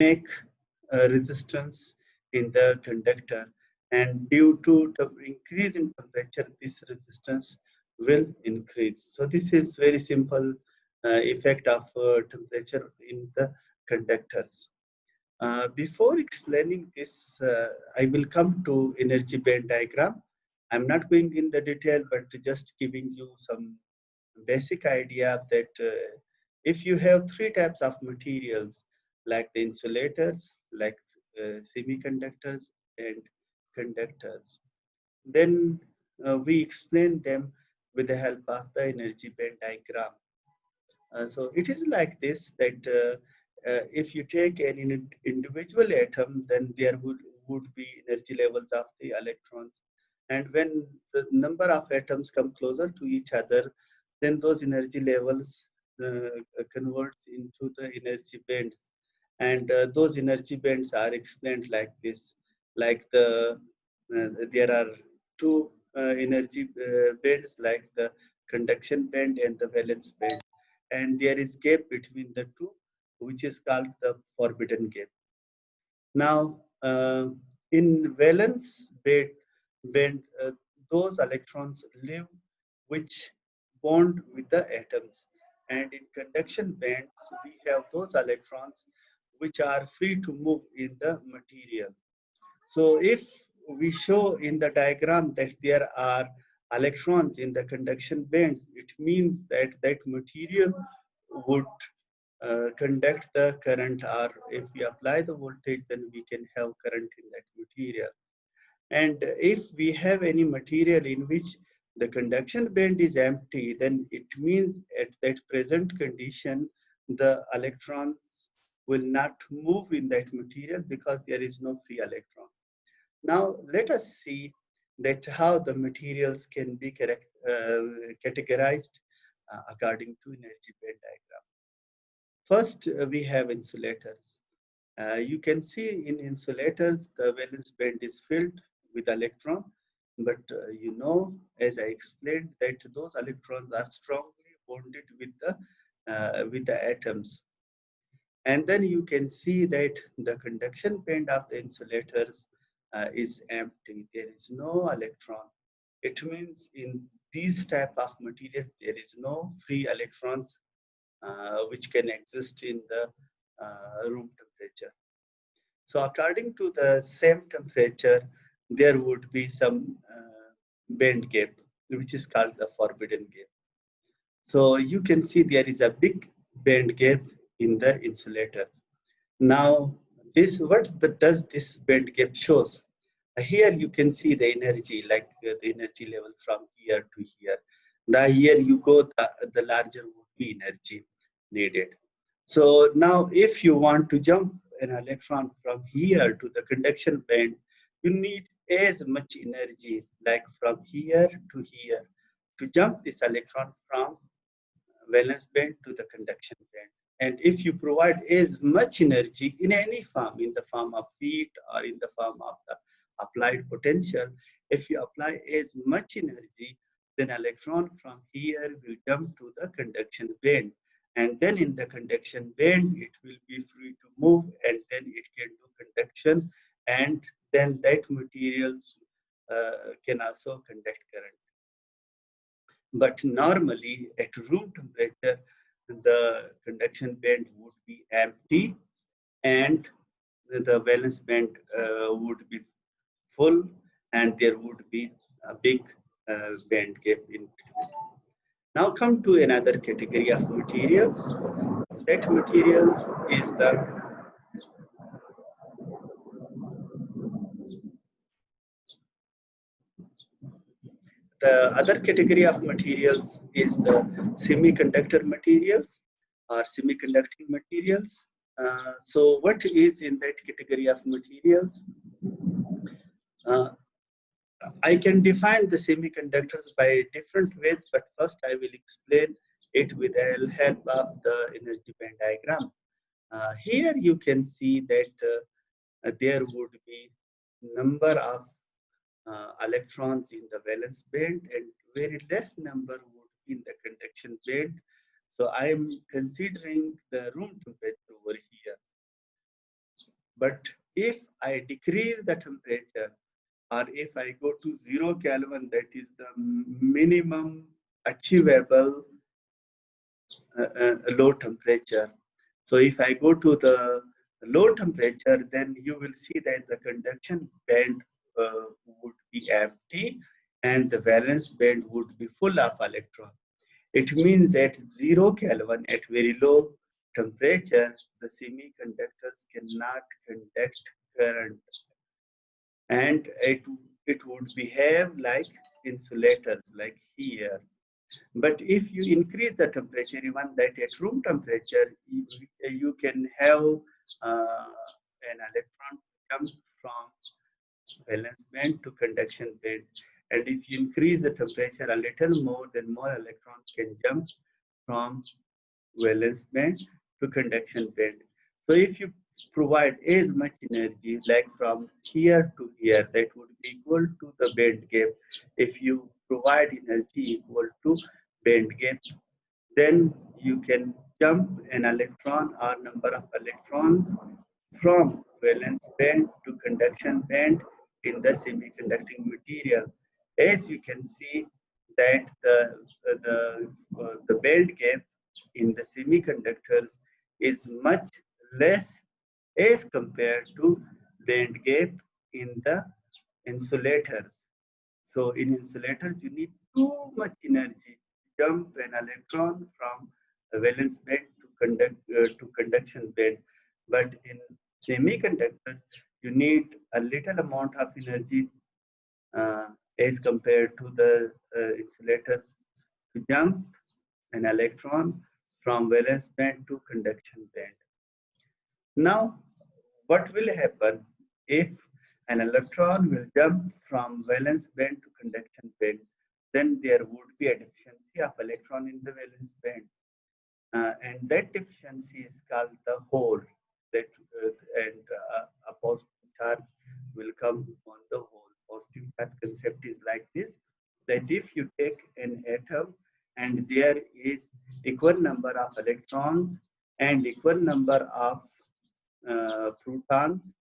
make resistance in the conductor, and due to the increase in temperature, this resistance will increase. So this is very simple effect of temperature in the conductors. Before explaining this, I will come to energy band diagram. I'm not going in the detail, but just giving you some basic idea that if you have three types of materials, like the insulators, like semiconductors, and conductors, then we explain them with the help of the energy band diagram. So it is like this, that if you take an individual atom, then there would be energy levels of the electrons. And when the number of atoms come closer to each other, then those energy levels converts into the energy bands. And those energy bands are explained like this. Like there are two energy bands, like the conduction band and the valence band, and there is gap between the two, which is called the forbidden gap. Now, in valence band those electrons live which bond with the atoms, and in conduction bands we have those electrons which are free to move in the material. So if we show in the diagram that there are electrons in the conduction bands, it means that that material would conduct the current, or if we apply the voltage, then we can have current in that material. And if we have any material in which the conduction band is empty, then it means at that present condition, the electrons will not move in that material because there is no free electron. Now let us see that how the materials can be categorized according to energy band diagram. First, we have insulators. You can see in insulators, the valence band is filled with electron, but you know, as I explained, that those electrons are strongly bonded with the atoms. And then you can see that the conduction band of the insulators is empty. There is no electron. It means in these type of materials, there is no free electrons which can exist in the room temperature. So according to the same temperature, there would be some band gap, which is called the forbidden gap. So you can see there is a big band gap in the insulators. Now, does this band gap shows? Here you can see the energy, like the energy level from here to here. The here you go, the larger would be energy needed. So now if you want to jump an electron from here to the conduction band, you need as much energy, like from here to here, to jump this electron from valence band to the conduction band. And if you provide as much energy in any form, in the form of heat or in the form of the applied potential, if you apply as much energy, then electron from here will jump to the conduction band. And then in the conduction band, it will be free to move, and then it can do conduction, and then that materials can also conduct current. But normally at room temperature, the conduction band would be empty, and the valence band would be full, and there would be a big band gap in between. Now come to another category of materials. That material is the other category of materials is the semiconductor materials or semiconducting materials. So what is in that category of materials? Uh, I can define the semiconductors by different ways, but first I will explain it with the help of the energy band diagram. Here you can see that there would be number of electrons in the valence band and very less number would be in the conduction band. So I am considering the room temperature over here. But if I decrease the temperature, or if I go to 0 Kelvin, that is the minimum achievable low temperature. So if I go to the low temperature, then you will see that the conduction band would be empty and the valence band would be full of electrons. It means at 0 Kelvin, at very low temperature, the semiconductors cannot conduct current, and it would behave like insulators, like here. But if you increase the temperature, even that at room temperature, you can have an electron jump from valence band to conduction band. And if you increase the temperature a little more, then more electrons can jump from valence band to conduction band. So if you provide as much energy, like from here to here, that would be equal to the band gap. If you provide energy equal to band gap, then you can jump an electron or number of electrons from valence band to conduction band in the semiconducting material. As you can see that the band gap in the semiconductors is much less as compared to band gap in the insulators. So in insulators, you need too much energy to jump an electron from a valence band to conduction band. But in semiconductors, you need a little amount of energy uh, as compared to the insulators to jump an electron from valence band to conduction band. Now, what will happen if an electron will jump from valence band to conduction band? Then there would be a deficiency of electron in the valence band. And that deficiency is called the hole. That and a positive charge will come on the hole. Positive charge concept is like this: that if you take an atom and there is equal number of electrons and equal number of protons,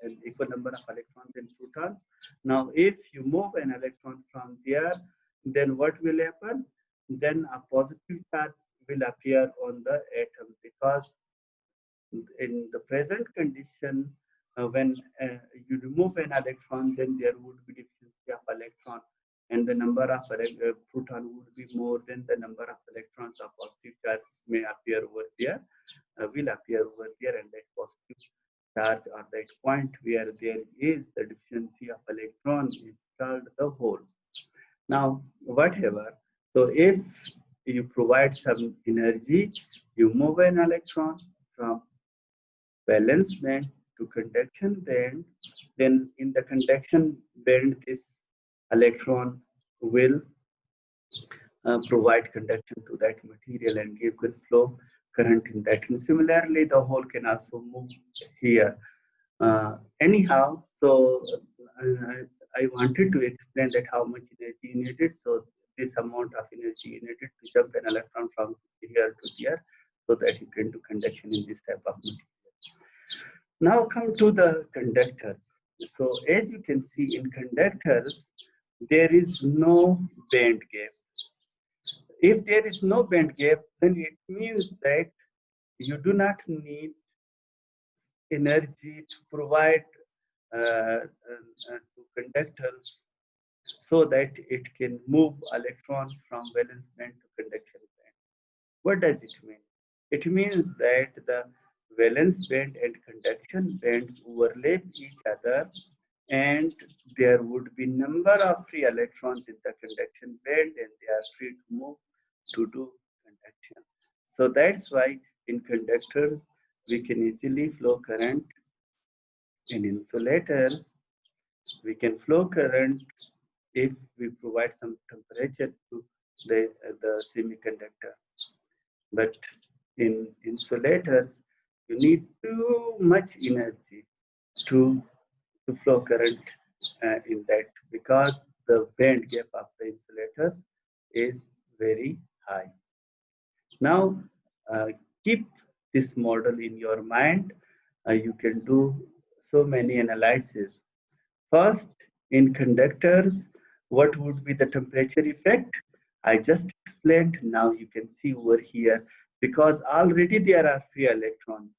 and equal number of electrons and protons. Now, if you move an electron from there, then what will happen? Then a positive charge will appear on the atom, because in the present condition, when you remove an electron, then there would be deficiency of electron, and the number of proton would be more than the number of electrons. Of positive charge may appear over there, will appear over there, and that positive charge or that point where there is the deficiency of electron is called the hole. Now, whatever, so if you provide some energy, you move an electron from valence band to conduction band, then in the conduction band, this electron will provide conduction to that material and give good flow current in that. And similarly, the hole can also move here. Anyhow, so I wanted to explain that how much energy needed. So this amount of energy needed to jump an electron from here to here, so that you can do conduction in this type of material. Now come to the conductors. So as you can see in conductors, there is no band gap. If there is no band gap, then it means that you do not need energy to provide to conductors so that it can move electrons from valence band to conduction band. What does it mean? It means that the valence band and conduction bands overlap each other, and there would be number of free electrons in the conduction band, and they are free to move to do conduction. So that's why in conductors we can easily flow current. In insulators we can flow current if we provide some temperature to the semiconductor. But in insulators, you need too much energy to, to flow current in that, because the band gap of the insulators is very high. Now, keep this model in your mind. You can do so many analyses. First, in conductors, what would be the temperature effect? I just explained. Now you can see over here, because already there are free electrons.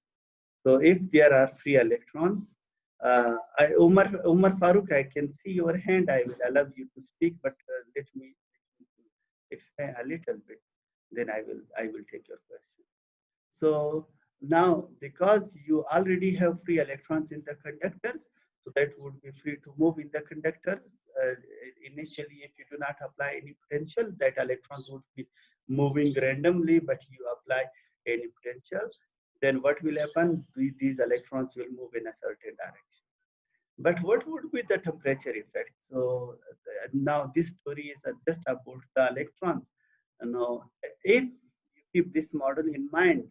So if there are free electrons, Umar Farooq, I can see your hand. I will allow you to speak, but let me explain a little bit. Then I will take your question. So now, because you already have free electrons in the conductors, so that would be free to move in the conductors. Initially, if you do not apply any potential, that electrons would be moving randomly, but you apply any potential, then what will happen? These electrons will move in a certain direction. But what would be the temperature effect? So now this story is just about the electrons. Now, if you keep this model in mind,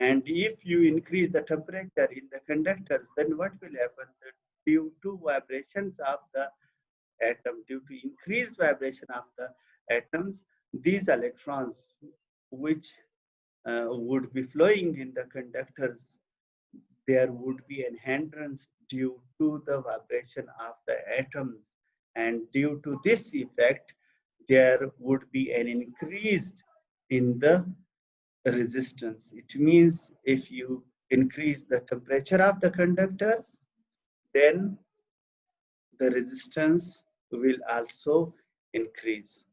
and if you increase the temperature in the conductors, then what will happen? That due to vibrations of the atom, due to increased vibration of the atoms, these electrons, which would be flowing in the conductors, there would be an hindrance due to the vibration of the atoms. And due to this effect, there would be an increase in the resistance. It means if you increase the temperature of the conductors, then the resistance will also increase.